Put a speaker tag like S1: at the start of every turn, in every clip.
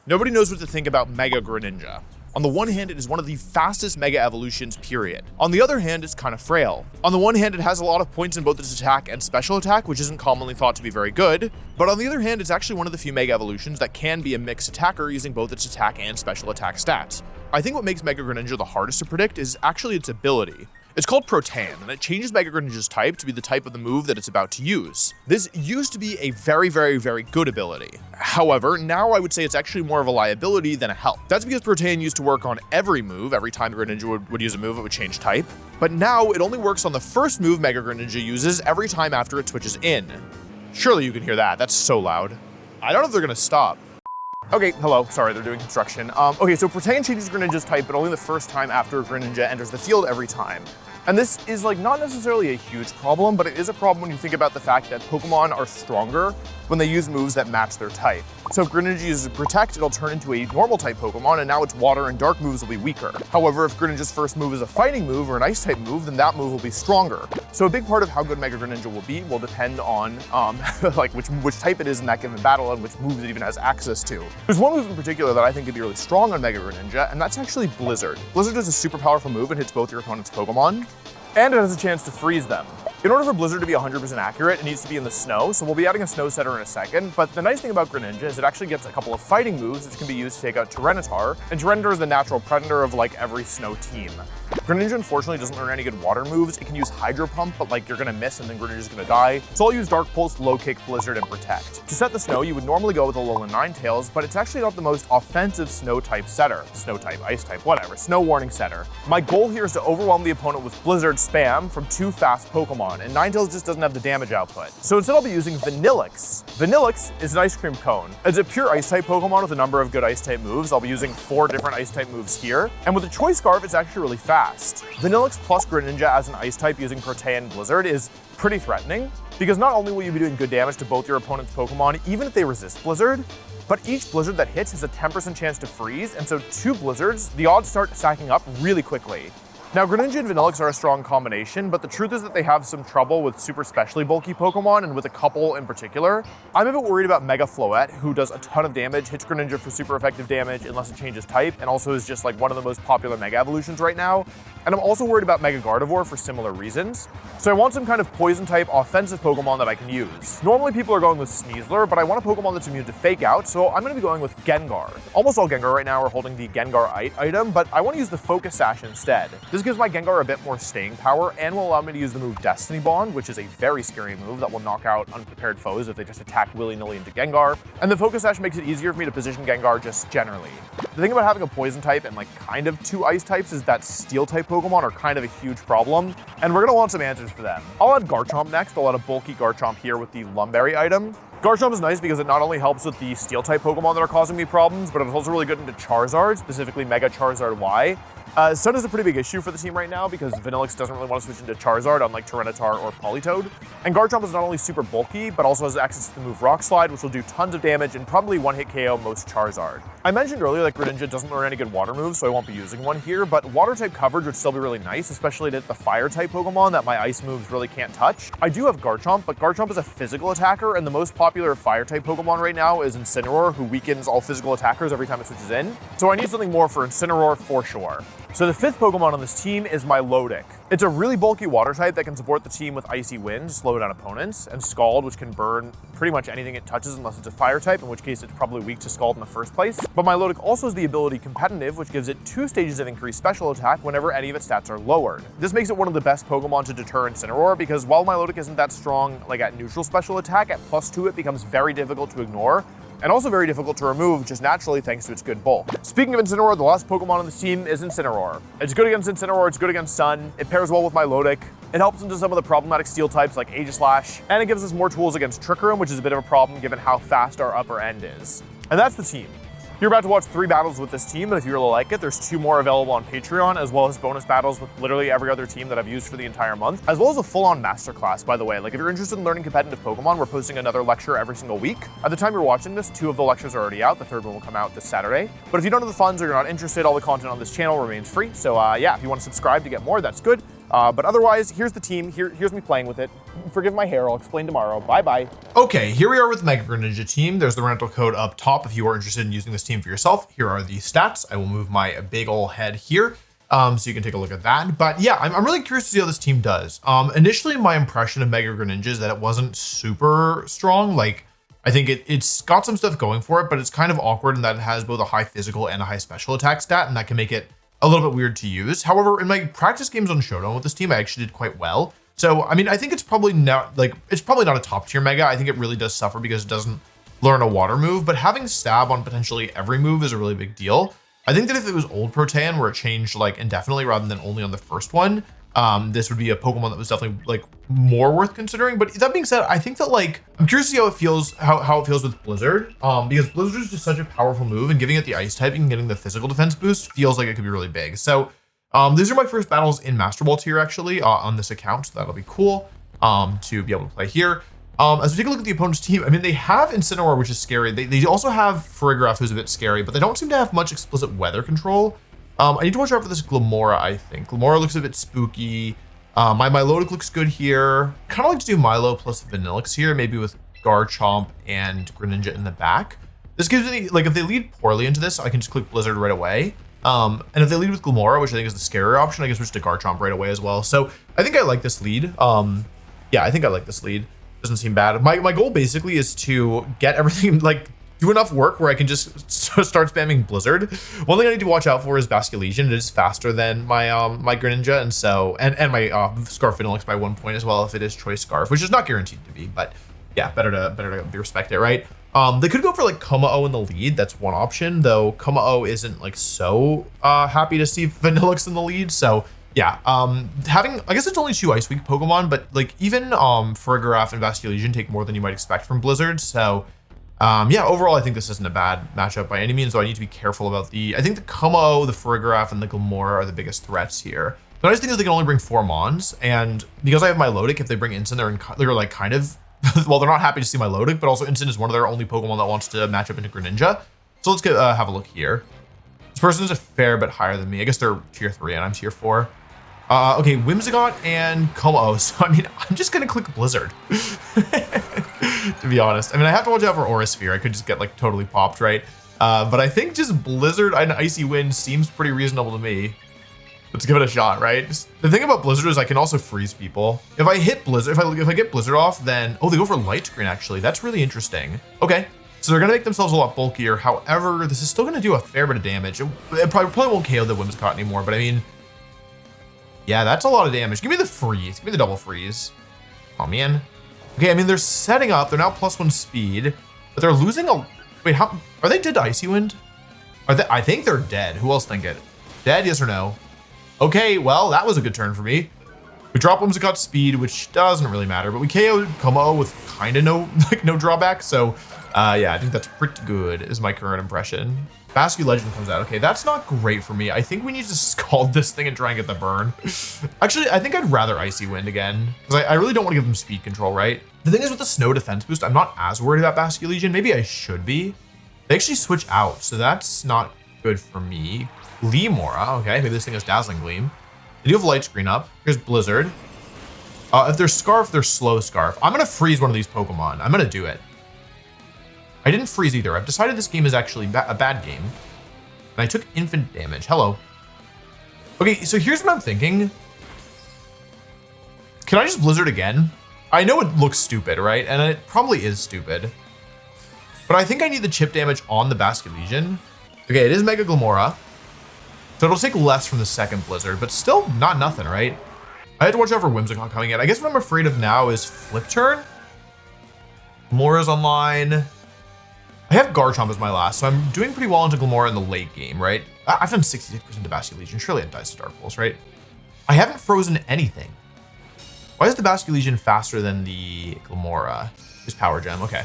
S1: Nobody knows what to think about Mega Greninja. On the one hand, it is one of the fastest Mega evolutions, period. On the other hand, it's kind of frail. On the one hand, it has a lot of points in both its attack and special attack, which isn't commonly thought to be very good. But on the other hand, it's actually one of the few Mega evolutions that can be a mixed attacker using both its attack and special attack stats. I think what makes Mega Greninja the hardest to predict is actually its ability. It's called Protean, and it changes Mega Greninja's type to be the type of the move that it's about to use. This used to be a very good ability. However, now I would say it's actually more of a liability than a help. That's because Protean used to work on every move. Every time Greninja would use a move, it would change type. But now it only works on the first move Mega Greninja uses every time after it switches in. Surely you can hear that. That's so loud. I don't know if they're gonna stop. Okay, hello, sorry, they're doing construction. Okay, so Protean changes Greninja's type, but only the first time after Greninja enters the field every time. And this is not necessarily a huge problem, but it is a problem when you think about the fact that Pokemon are stronger when they use moves that match their type. So if Greninja uses Protect, it'll turn into a normal type Pokemon, and now its water and dark moves will be weaker. However, if Greninja's first move is a fighting move or an ice type move, then that move will be stronger. So a big part of how good Mega Greninja will be will depend on which type it is in that given battle and which moves it even has access to. There's one move in particular that I think could be really strong on Mega Greninja, and that's actually Blizzard. Blizzard is a super powerful move and hits both your opponent's Pokemon, and it has a chance to freeze them. In order for Blizzard to be 100% accurate, it needs to be in the snow, so we'll be adding a snow setter in a second, but the nice thing about Greninja is it actually gets a couple of fighting moves which can be used to take out Tyranitar, and Tyranitar is the natural predator of every snow team. Greninja unfortunately doesn't learn any good water moves. It can use Hydro Pump, but you're gonna miss and then Greninja's gonna die. So I'll use Dark Pulse, Low Kick, Blizzard, and Protect. To set the snow, you would normally go with Alolan Ninetales, but it's actually not the most offensive snow type setter. Snow type, ice type, whatever, snow warning setter. My goal here is to overwhelm the opponent with Blizzard spam from 2 fast Pokemon, and Ninetales just doesn't have the damage output. So instead I'll be using Vanillix. Vanillix is an ice cream cone. It's a pure ice type Pokemon with a number of good ice type moves. I'll be using 4 different ice type moves here. And with a Choice Scarf, it's actually really fast. Vanillix plus Greninja as an ice type using Protean Blizzard is pretty threatening, because not only will you be doing good damage to both your opponent's Pokemon, even if they resist Blizzard, but each Blizzard that hits has a 10% chance to freeze, and so 2 Blizzards, the odds start stacking up really quickly. Now, Greninja and Vanillix are a strong combination, but the truth is that they have some trouble with super specially bulky Pokemon, and with a couple in particular. I'm a bit worried about Mega Floette, who does a ton of damage, hits Greninja for super effective damage unless it changes type, and also is just one of the most popular Mega evolutions right now. And I'm also worried about Mega Gardevoir for similar reasons. So I want some kind of poison type offensive Pokemon that I can use. Normally people are going with Sneasler, but I want a Pokemon that's immune to Fake Out, so I'm going to be going with Gengar. Almost all Gengar right now are holding the Gengar item, but I want to use the Focus Sash instead. This gives my Gengar a bit more staying power and will allow me to use the move Destiny Bond, which is a very scary move that will knock out unprepared foes if they just attack willy-nilly into Gengar. And the Focus Sash makes it easier for me to position Gengar just generally. The thing about having a poison type and kind of 2 ice types is that steel type Pokemon are kind of a huge problem, and we're gonna want some answers for them. I'll add Garchomp next. I'll add a bulky Garchomp here with the Lumberry item. Garchomp is nice because it not only helps with the steel type Pokemon that are causing me problems, but it's also really good into Charizard, specifically Mega Charizard Y. Sun is a pretty big issue for the team right now because Vanillix doesn't really want to switch into Charizard, unlike Tyranitar or Politoed. And Garchomp is not only super bulky, but also has access to the move Rock Slide, which will do tons of damage and probably one-hit KO most Charizard. I mentioned earlier that Greninja doesn't learn any good water moves, so I won't be using one here, but water-type coverage would still be really nice, especially to the fire-type Pokemon that my ice moves really can't touch. I do have Garchomp, but Garchomp is a physical attacker, and the most popular fire-type Pokemon right now is Incineroar, who weakens all physical attackers every time it switches in. So I need something more for Incineroar for sure. So the 5th Pokemon on this team is Milotic. It's a really bulky water type that can support the team with Icy Wind to slow down opponents, and Scald, which can burn pretty much anything it touches unless it's a fire type, in which case it's probably weak to Scald in the first place. But Milotic also has the ability Competitive, which gives it 2 stages of increased special attack whenever any of its stats are lowered. This makes it one of the best Pokemon to deter Incineroar, because while Milotic isn't that strong at neutral special attack, at +2 it becomes very difficult to ignore, and also very difficult to remove just naturally thanks to its good bulk. Speaking of Incineroar, the last Pokemon on this team is Incineroar. It's good against Incineroar, it's good against Sun, it pairs well with Milotic, it helps into some of the problematic steel types like Aegislash, and it gives us more tools against Trick Room, which is a bit of a problem given how fast our upper end is. And that's the team. You're about to watch 3 battles with this team, and if you really like it, there's 2 more available on Patreon, as well as bonus battles with literally every other team that I've used for the entire month, as well as a full-on masterclass, by the way. If you're interested in learning competitive Pokemon, we're posting another lecture every single week. At the time you're watching this, 2 of the lectures are already out. The 3rd one will come out this Saturday. But if you don't have the funds or you're not interested, all the content on this channel remains free. So yeah, if you want to subscribe to get more, that's good. But otherwise, here's the team. Here's me playing with it. Forgive my hair. I'll explain tomorrow. Bye-bye. Okay, here we are with the Mega Greninja team. There's the rental code up top if you are interested in using this team for yourself. Here are the stats. I will move my big ol' head here so you can take a look at that. But yeah, I'm really curious to see how this team does. Initially, my impression of Mega Greninja is that it wasn't super strong. Like, I think it's got some stuff going for it, but it's kind of awkward in that it has both a high physical and a high special attack stat, and that can make it a little bit weird to use. However, in my practice games on Showdown with this team, I actually did quite well. So, I mean, I think it's probably not a top tier Mega. I think it really does suffer because it doesn't learn a water move, but having stab on potentially every move is a really big deal. I think that if it was old Protean where it changed like indefinitely rather than only on the first one, this would be a Pokemon that was definitely like more worth considering. But that being said, I think that like, I'm curious to see how it feels, how it feels with Blizzard, because Blizzard is just such a powerful move, and giving it the ice typing and getting the physical defense boost feels like it could be really big. So these are my first battles in Master Ball tier actually on this account. So that'll be cool to be able to play here. As we take a look at the opponent's team, I mean, they have Incineroar, which is scary. They also have Farigiraf, who's a bit scary, but they don't seem to have much explicit weather control. I need to watch out for this Glimmora, I think. Glimmora looks a bit spooky. My Milotic looks good here. Kind of like to do Milo plus Vanillix here, maybe with Garchomp and Greninja in the back. This gives me, like, if they lead poorly into this, I can just click Blizzard right away. And if they lead with Glimmora, which I think is the scarier option, I can switch to Garchomp right away as well. So I think I like this lead. Yeah, I think I like this lead. Doesn't seem bad. My goal basically is to get everything, like, do enough work where I can just start spamming Blizzard. One thing I need to watch out for is Basculegion. It is faster than my my Greninja, and so and my Scarf Vanillix by 1 point as well if it is Choice Scarf, which is not guaranteed to be, but yeah, better to respect it, right? They could go for like Kommo in the lead. That's one option, though Kommo isn't like so happy to see Vanillix in the lead. So yeah, having, I guess it's only 2 Ice Weak Pokemon, but like even Farigiraf and Basculegion take more than you might expect from Blizzard. So yeah, overall, I think this isn't a bad matchup by any means, though I need to be careful about I think the Kommo, the Farigiraf, and the Glimmora are the biggest threats here. The nice thing is they can only bring 4 Mons, and because I have Milotic, if they bring Incin, they're like kind of, well, they're not happy to see Milotic, but also Incin is one of their only Pokemon that wants to match up into Greninja. So let's have a look here. This person is a fair bit higher than me. I guess they're tier 3 and I'm tier 4. Okay, Whimsicott and Kommo. So, I mean, I'm just going to click Blizzard, to be honest. I mean, I have to watch out for Aura Sphere. I could just get, like, totally popped, right? But I think just Blizzard and Icy Wind seems pretty reasonable to me. Let's give it a shot, right? The thing about Blizzard is I can also freeze people. If I hit Blizzard, if I get Blizzard off, then... Oh, they go for Light Screen, actually. That's really interesting. Okay, so they're going to make themselves a lot bulkier. However, this is still going to do a fair bit of damage. It probably won't KO the Whimsicott anymore, but I mean... Yeah, that's a lot of damage. Give me the freeze. Give me the double freeze. Oh, man. Okay, I mean, they're setting up. They're now +1 speed, but they're losing a... Wait, how... Are they dead to Icy Wind? Are they... I think they're dead. Who else think it? Dead, yes or no? Okay, well, that was a good turn for me. We drop Whimsicott's speed, which doesn't really matter, but we KO'd Kommo with kind of no drawback. So, yeah, I think that's pretty good, is my current impression. Bascu Legend comes out. Okay, that's not great for me. I think we need to scald this thing and try and get the burn. Actually, I think I'd rather Icy Wind again, because I really don't want to give them speed control, right? The thing is with the snow defense boost, I'm not as worried about Basculegion. Maybe I should be. They actually switch out, so that's not good for me. Glimmora, okay, maybe this thing has Dazzling Gleam. They do have Light Screen up. Here's Blizzard. If they're Scarf, they're Slow Scarf. I'm going to freeze one of these Pokemon. I'm going to do it. I didn't freeze either. I've decided this game is actually a bad game. And I took infinite damage. Hello. Okay, so here's what I'm thinking. Can I just Blizzard again? I know it looks stupid, right? And it probably is stupid. But I think I need the chip damage on the Basculegion. Okay, it is Mega Glimmora. So it'll take less from the second Blizzard, but still not nothing, right? I had to watch out for Whimsicott coming in. I guess what I'm afraid of now is Flip Turn. Glimora's online. I have Garchomp as my last, so I'm doing pretty well into Glimmora in the late game, right? I've done 66% to Basculegion. Surely it dies to Dark Pulse, right? I haven't frozen anything. Why is the Basculegion faster than the Glimmora? Just Power Gem, okay.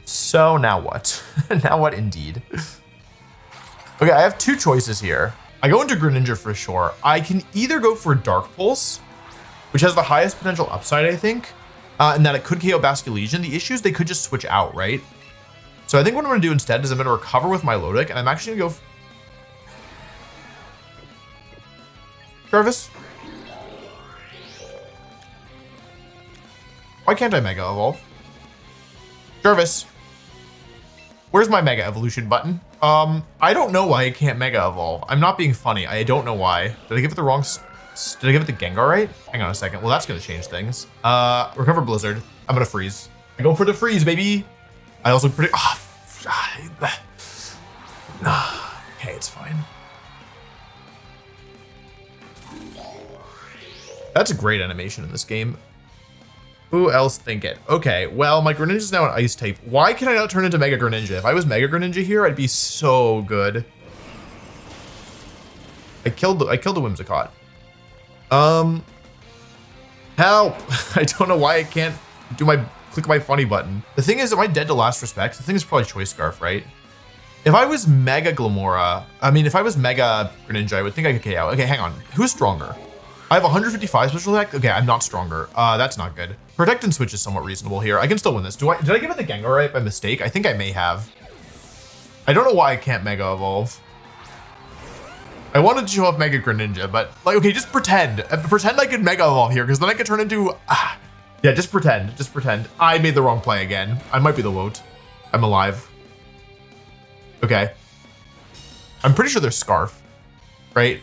S1: So now what? Now what indeed? Okay, I have 2 choices here. I go into Greninja for sure. I can either go for Dark Pulse, which has the highest potential upside, I think, and that it could KO Basculegion. The issue is they could just switch out, right? So I think what I'm going to do instead is I'm going to recover with my Milotic, and I'm actually going to go... Jarvis? Why can't I Mega Evolve? Jarvis, where's my Mega Evolution button? I don't know why I can't Mega Evolve. I'm not being funny. I don't know why. Did I give it the wrong... Did I give it the Gengar right? Hang on a second. Well, that's going to change things. Recover Blizzard. I'm going to freeze. I go for the freeze, baby. I also predict... Okay, it's fine. That's a great animation in this game. Who else think it? Okay, well, my Greninja is now an Ice type. Why can I not turn into Mega Greninja? If I was Mega Greninja here, I'd be so good. I killed the Whimsicott. Help! I don't know why I can't do click my funny button. The thing is, am I dead to last respects? The thing is probably Choice Scarf, right? If I was Mega Glamora, if I was Mega Greninja, I would think I could KO. Okay, hang on. Who's stronger? I have 155 special attack. Okay, I'm not stronger. That's not good. Protect and Switch is somewhat reasonable here. I can still win this. Did I give it the Gengar right by mistake? I think I may have. I don't know why I can't Mega Evolve. I wanted to show off Mega Greninja, but like, okay, just pretend. Pretend I could Mega Evolve here, because then I could turn into, yeah, just pretend. Just pretend. I made the wrong play again. I might be the Woat. I'm alive. Okay. I'm pretty sure there's Scarf, right?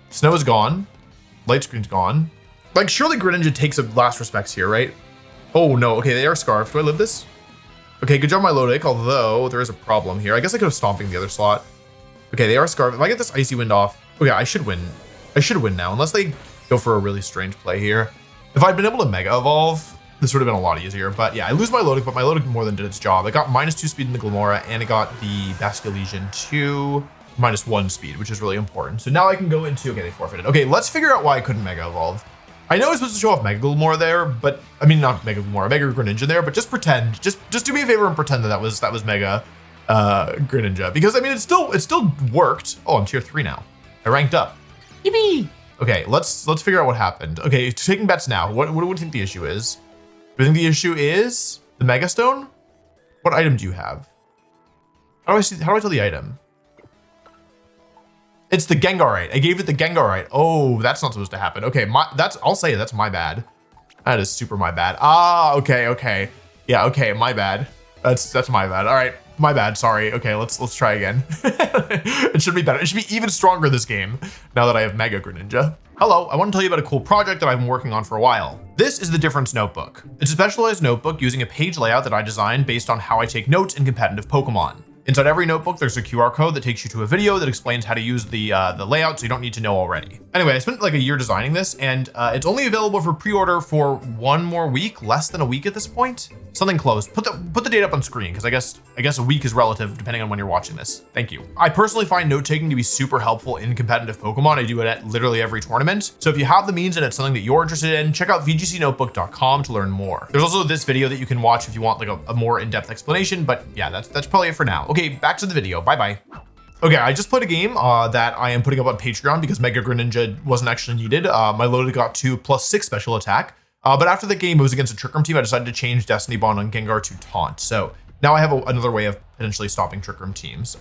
S1: Snow is gone. Light Screen's gone. Like, surely Greninja takes a last respects here, right? Oh no, okay, they are Scarf. Do I live this? Okay, good job, my Lodic, although there is a problem here. I guess I could have Stomping the other slot. Okay, they are Scarf. If I get this Icy Wind off, okay, I should win. I should win now, unless they go for a really strange play here. If I'd been able to Mega Evolve, this would have been a lot easier. But yeah, I lose my Lodic, but my Lodic more than did its job. I got -2 speed in the Glamora, and it got the Basculesian to -1 speed, which is really important. So now I can go into, okay, they forfeited. Okay, let's figure out why I couldn't Mega Evolve. I know I was supposed to show off Mega Glamora there, but I mean, not Mega Glamora, Mega Greninja there, but just pretend, just do me a favor and pretend that was Mega Greninja, because I mean, it still worked. Oh, I'm tier 3 now. I ranked up. Yippee! Okay, let's figure out what happened. Okay, taking bets now. What do we think the issue is? Do you think the issue is the Mega Stone? What item do you have? How do I tell the item? It's the Gengarite. I gave it the Gengarite. Oh, that's not supposed to happen. Okay, I'll say that's my bad. That is super my bad. Ah, okay. Yeah, okay, my bad. That's my bad. All right, my bad. Sorry. Okay, let's try again. It should be better. It should be even stronger this game now that I have Mega Greninja. Hello, I want to tell you about a cool project that I've been working on for a while. This is the Difference Notebook. It's a specialized notebook using a page layout that I designed based on how I take notes in competitive Pokemon. Inside every notebook, there's a QR code that takes you to a video that explains how to use the layout, so you don't need to know already. Anyway, I spent like a year designing this, and it's only available for pre-order for 1 more week, less than a week at this point. Something close. Put the date up on screen, because I guess a week is relative depending on when you're watching this. Thank you. I personally find note-taking to be super helpful in competitive Pokemon. I do it at literally every tournament. So if you have the means and it's something that you're interested in, check out vgcnotebook.com to learn more. There's also this video that you can watch if you want like a more in-depth explanation, but yeah, that's probably it for now. Okay, back to the video. Bye-bye. Okay, I just played a game that I am putting up on Patreon because Mega Greninja wasn't actually needed. My Lodic got to +6 special attack. But after the game, it was against a Trick Room team. I decided to change Destiny Bond on Gengar to Taunt. So now I have another way of potentially stopping Trick Room teams.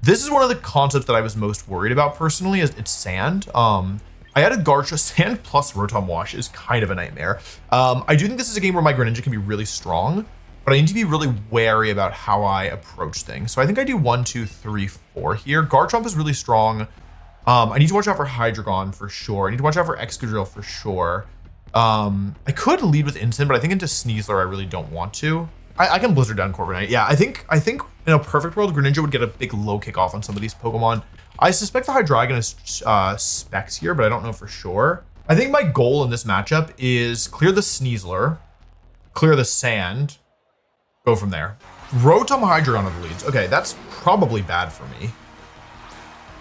S1: This is one of the concepts that I was most worried about personally, is it's sand. I added Garchomp. Sand plus Rotom Wash is kind of a nightmare. I do think this is a game where my Greninja can be really strong, but I need to be really wary about how I approach things. So I think I do 1, 2, 3, 4 here. Garchomp is really strong. I need to watch out for Hydreigon for sure. I need to watch out for Excadrill for sure. I could lead with Instant, but I think into Sneasler I really don't want to. I can Blizzard down Corviknight. Yeah, I think in a perfect world, Greninja would get a big low kick off on some of these Pokemon. I suspect the Hydreigon is specs here, but I don't know for sure. I think my goal in this matchup is clear the Sneasler, clear the Sand, go from there. Rotom Hydreigon are the leads. Okay, that's probably bad for me.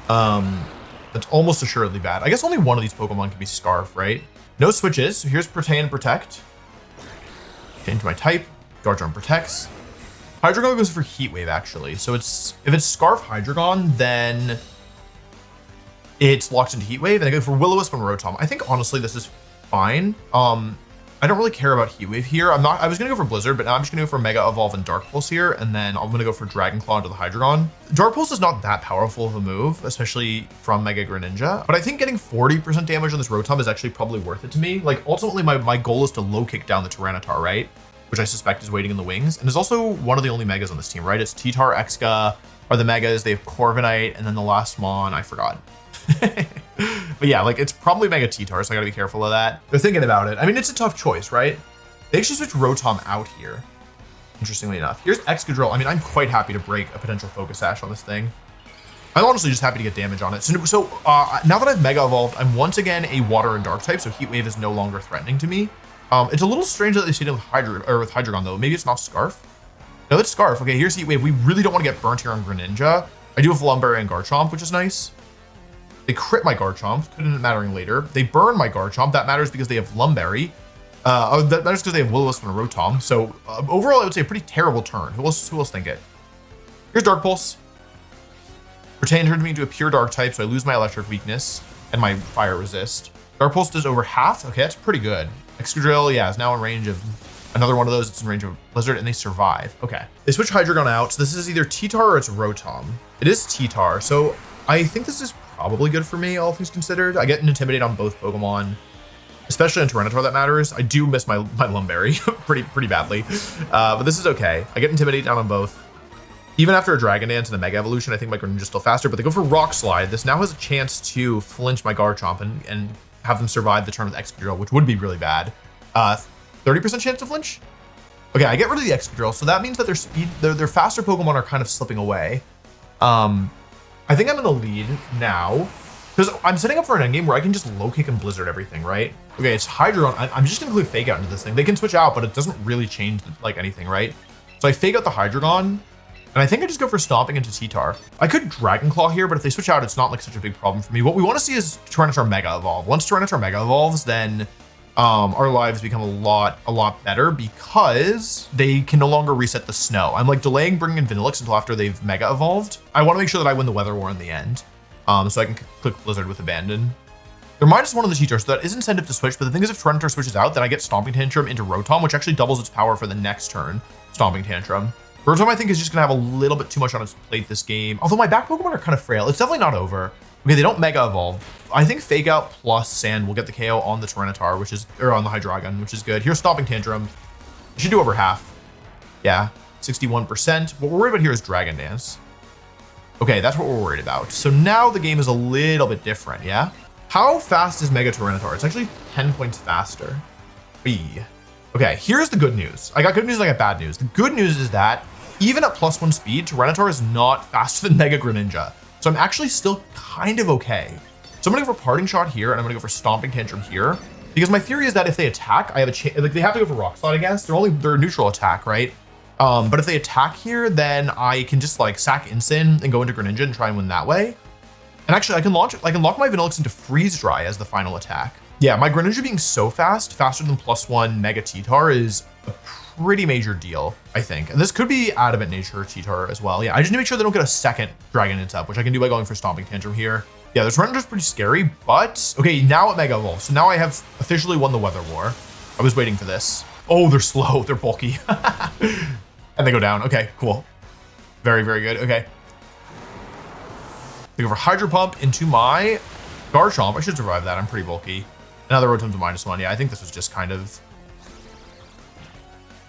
S1: That's almost assuredly bad. I guess only one of these Pokemon can be Scarf, right? No switches. So here's Protect and Protect. Change my type. Garchomp protects. Hydreigon goes for Heat Wave actually. So if it's Scarf Hydreigon, then it's locked into Heat Wave, and I go for Will-O-Wisp and Rotom. I think honestly this is fine. I don't really care about Heat Wave here. I was gonna go for Blizzard, but now I'm just gonna go for Mega Evolve and Dark Pulse here, and then I'm gonna go for Dragon Claw into the Hydreigon. Dark Pulse is not that powerful of a move, especially from Mega Greninja, but I think getting 40% damage on this Rotom is actually probably worth it to me. Like, ultimately, my goal is to low kick down the Tyranitar, right? Which I suspect is waiting in the wings, and is also one of the only Megas on this team, right? It's T-Tar, Exca are the Megas, they have Corviknight, and then the last Mon, I forgot. But yeah, like, it's probably Mega T-Tar, so I gotta be careful of that. They're thinking about it. I mean, it's a tough choice, right? They actually switched Rotom out here, interestingly enough. Here's Excadrill. I mean, I'm quite happy to break a potential Focus Sash on this thing. I'm honestly just happy to get damage on it. So now that I've Mega Evolved, I'm once again a Water and Dark type, so Heat Wave is no longer threatening to me. It's a little strange that they stayed with Hydreigon, though. Maybe it's not Scarf. No, it's Scarf. Okay, here's Heat Wave. We really don't want to get burnt here on Greninja. I do have Lumberry and Garchomp, which is nice. They crit my Garchomp, couldn't mattering later. They burn my Garchomp. That matters because they have Lumberry. That matters because they have Will-O-Wisp and a Rotom. So overall, I would say a pretty terrible turn. Who else think it? Here's Dark Pulse. Retain turned me into a pure Dark type, so I lose my Electric weakness and my Fire resist. Dark Pulse does over half. Okay, that's pretty good. Excadrill, yeah, is now in range of another one of those. It's in range of Blizzard, and they survive. Okay. They switch Hydreigon out, so this is either T-Tar or it's Rotom. It is T-Tar, so I think this is probably good for me, all things considered. I get an Intimidate on both Pokemon, especially on Tyranitar, that matters. I do miss my Lumberry pretty badly, but this is okay. I get Intimidate down on both. Even after a Dragon Dance and a Mega Evolution, I think my Greninja is still faster, but they go for Rock Slide. This now has a chance to flinch my Garchomp and have them survive the turn with Excadrill, which would be really bad. 30% chance to flinch? Okay, I get rid of the Excadrill, so that means that their faster Pokemon are kind of slipping away. I think I'm in the lead now, because I'm setting up for an endgame where I can just low kick and Blizzard everything, right? Okay, it's Hydreigon. I'm just gonna click Fake Out into this thing. They can switch out, but it doesn't really change like anything, right? So I Fake Out the Hydreigon, and I think I just go for Stomping into T-Tar. I could Dragon Claw here, but if they switch out, it's not like such a big problem for me. What we want to see is Tyranitar Mega Evolve. Once Tyranitar Mega Evolves, then our lives become a lot better because they can no longer reset the snow. I'm like delaying bringing in Vanillix until after they've Mega Evolved. I want to make sure that I win the Weather War in the end, so I can click Blizzard with Abandon. They're -1 on the T-Tar, so that is incentive to switch, but the thing is if Tyranitar switches out, then I get Stomping Tantrum into Rotom, which actually doubles its power for the next turn, Stomping Tantrum. Rotom, I think, is just going to have a little bit too much on its plate this game, although my back Pokemon are kind of frail. It's definitely not over. Okay, they don't Mega Evolve. I think Fake Out plus Sand will get the KO on the Tyranitar, or on the Hydreigon, which is good. Here's Stomping Tantrum. You should do over half. Yeah, 61%. What we're worried about here is Dragon Dance. Okay, that's what we're worried about. So now the game is a little bit different, yeah? How fast is Mega Tyranitar? It's actually 10 points faster. Eee. Okay, here's the good news. I got good news and I got bad news. The good news is that even at +1 speed, Tyranitar is not faster than Mega Greninja. So I'm actually still kind of okay. So I'm gonna go for Parting Shot here, and I'm gonna go for Stomping Tantrum here, because my theory is that if they attack, I have a chance. Like, they have to go for Rock Slide, I guess. They're neutral attack, right? But if they attack here, then I can just like sack Incin and go into Greninja and try and win that way. And actually, I can lock my Vanillix into Freeze Dry as the final attack. Yeah, my Greninja being so fast, faster than +1 Mega T-Tar, is a pretty major deal, I think. And this could be Adamant Nature T-Tar as well. Yeah, I just need to make sure they don't get a second Dragon Dance up, which I can do by going for Stomping Tantrum here. Yeah, this Greninja's pretty scary, but okay, now it Mega Evolves. So now I have officially won the Weather War. I was waiting for this. Oh, they're slow, they're bulky. And they go down. Okay, cool. Very, very good. Okay. They go for Hydro Pump into my Garchomp. I should survive that. I'm pretty bulky. Another Rotom's a -1. Yeah, I think this was just kind of...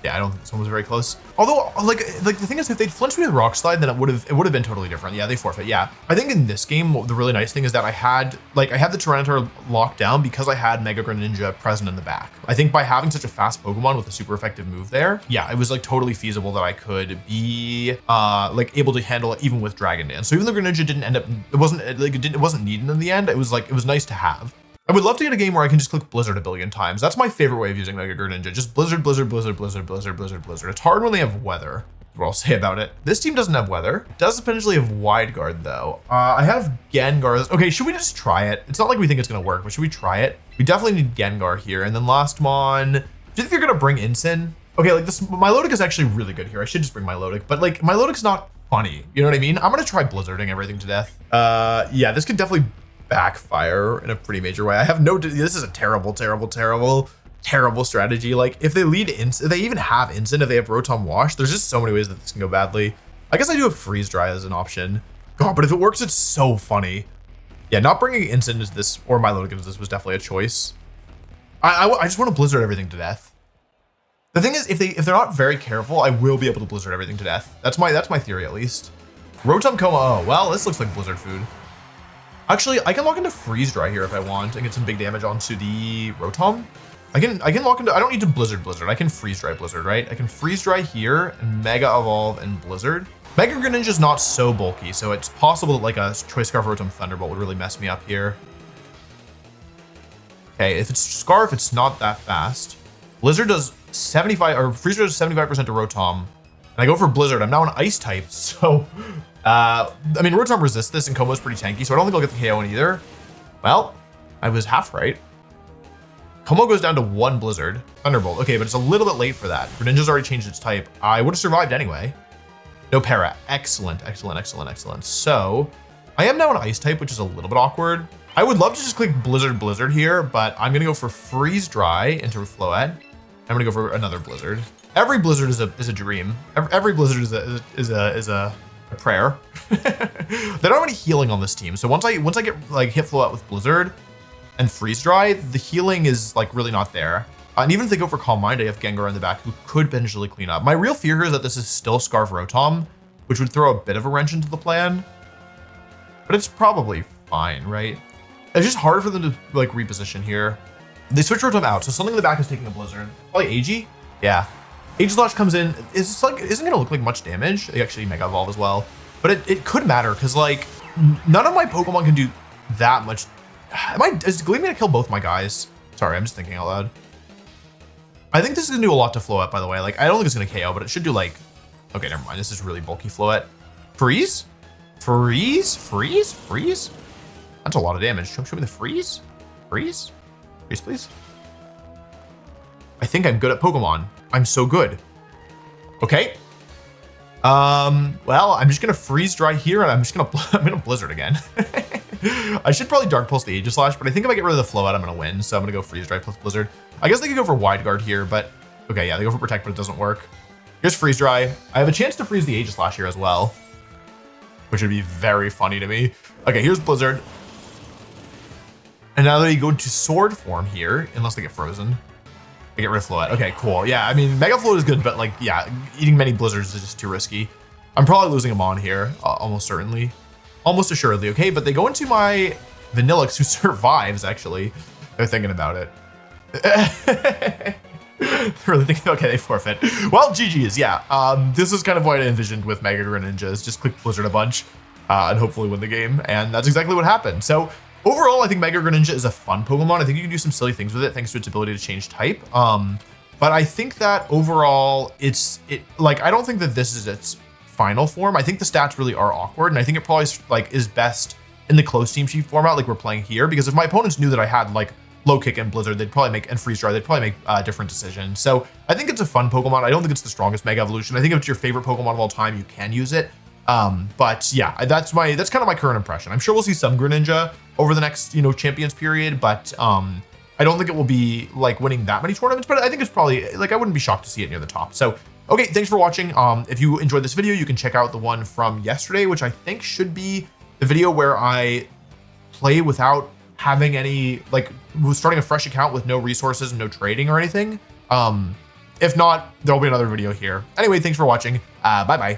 S1: Yeah, I don't think this one was very close. Although, like the thing is, if they'd flinched me with Rock Slide, then it would have been totally different. Yeah, they forfeit. Yeah, I think in this game, the really nice thing is that I had the Tyranitar locked down because I had Mega Greninja present in the back. I think by having such a fast Pokemon with a super effective move there, yeah, it was like totally feasible that I could be like able to handle it even with Dragon Dance. So even though Greninja didn't end up, it wasn't needed in the end. It was nice to have. I would love to get a game where I can just click Blizzard a billion times. That's my favorite way of using Mega Greninja. Just Blizzard, Blizzard, Blizzard, Blizzard, Blizzard, Blizzard, Blizzard. It's hard when they have weather, is what I'll say about it. This team doesn't have weather. It does potentially have Wide Guard, though. I have Gengar. Okay, should we just try it? It's not like we think it's going to work, but should we try it? We definitely need Gengar here. And then last Mon, do you think you're going to bring Incin? Okay, like this, Milotic is actually really good here. I should just bring Milotic, but like Milotic's not funny. You know what I mean? I'm going to try Blizzarding everything to death. Yeah, this could definitely backfire in a pretty major way. I have no, this is a terrible, terrible, terrible terrible strategy. Like if they lead instant, if they even have instant, if they have Rotom Wash, there's just so many ways that this can go badly. I guess I do have Freeze Dry as an option. God, but if it works, it's so funny. Yeah, not bringing instant into this or Milotic into this was definitely a choice. I just want to Blizzard everything to death. The thing is, if they're not very careful, I will be able to Blizzard everything to death. That's my theory at least. Rotom Coma. Oh well, this looks like Blizzard food. Actually, I can lock into Freeze Dry here if I want and get some big damage onto the Rotom. I can lock into. I don't need to Blizzard. I can Freeze Dry Blizzard, right? I can Freeze Dry here and Mega Evolve and Blizzard. Mega Greninja is not so bulky, so it's possible that like a Choice Scarf Rotom Thunderbolt would really mess me up here. Okay, if it's Scarf, it's not that fast. Blizzard does 75, or Freeze Dry does 75% to Rotom. And I go for Blizzard. I'm now an Ice type, so I mean Rotom resists this and Como's pretty tanky, so I don't think I'll get the KO in either. Well, I was half right. Como goes down to 1 Blizzard. Thunderbolt. Okay, but it's a little bit late for that. Greninja's already changed its type. I would have survived anyway. No para. Excellent, excellent, excellent, excellent. So I am now an Ice type, which is a little bit awkward. I would love to just click Blizzard here, but I'm gonna go for Freeze Dry into Floette. I'm gonna go for another Blizzard. Every Blizzard is a dream. Every Blizzard is a prayer. They don't have any healing on this team, so once I get like hit Floette with Blizzard and Freeze Dry, the healing is like really not there. And even if they go for Calm Mind, I have Gengar in the back who could potentially clean up. My real fear here is that this is still Scarf Rotom, which would throw a bit of a wrench into the plan. But it's probably fine, right? It's just hard for them to like reposition here. They switch Rotom out, so something in the back is taking a Blizzard. Probably AG? Yeah. Aegislash comes in. Isn't gonna look like much damage. They actually Mega Evolve as well. But it could matter, because like none of my Pokemon can do that much. Is Gleam gonna kill both my guys? Sorry, I'm just thinking out loud. I think this is gonna do a lot to Floette, by the way. Like, I don't think it's gonna KO, but it should do like, okay, never mind. This is really bulky Floette. Freeze? Freeze? Freeze? Freeze? That's a lot of damage. Show me the freeze? Freeze? Freeze, please. I think I'm good at Pokemon. I'm so good. Okay. Well, I'm just gonna Freeze Dry here, and I'm gonna Blizzard again. I should probably Dark Pulse the Aegislash, but I think if I get rid of the Floette, I'm gonna win. So I'm gonna go Freeze Dry plus Blizzard. I guess they could go for Wide Guard here, but okay, yeah, they go for Protect, but it doesn't work. Here's Freeze Dry. I have a chance to freeze the Aegislash here as well, which would be very funny to me. Okay, here's Blizzard. And now they go into Sword form here, unless they get frozen. They get rid of Floette. Okay, cool. Yeah, I mean, Mega Floette is good, but like, yeah, eating many Blizzards is just too risky. I'm probably losing them on here, almost certainly. Almost assuredly, okay? But they go into my Vanillix, who survives, actually. They're thinking about it. They're really thinking, okay, they forfeit. Well, GG's, yeah. This is kind of what I envisioned with Mega Greninja, is just click Blizzard a bunch and hopefully win the game. And that's exactly what happened. So overall, I think Mega Greninja is a fun Pokemon. I think you can do some silly things with it thanks to its ability to change type. But I think that overall, like, I don't think that this is its final form. I think the stats really are awkward, and I think it probably like is best in the close team sheet format like we're playing here, because if my opponents knew that I had like Low Kick and Blizzard, they'd probably make, and Freeze Dry, they'd probably make different decisions. So I think it's a fun Pokemon. I don't think it's the strongest Mega Evolution. I think if it's your favorite Pokemon of all time, you can use it. But yeah, that's kind of my current impression. I'm sure we'll see some Greninja over the next, Champions period, but I don't think it will be like winning that many tournaments, but I think it's probably like, I wouldn't be shocked to see it near the top. So okay, thanks for watching. If you enjoyed this video, you can check out the one from yesterday, which I think should be the video where I play without having any, like, starting a fresh account with no resources and no trading or anything. If not, there'll be another video here. Anyway, thanks for watching. Bye-bye.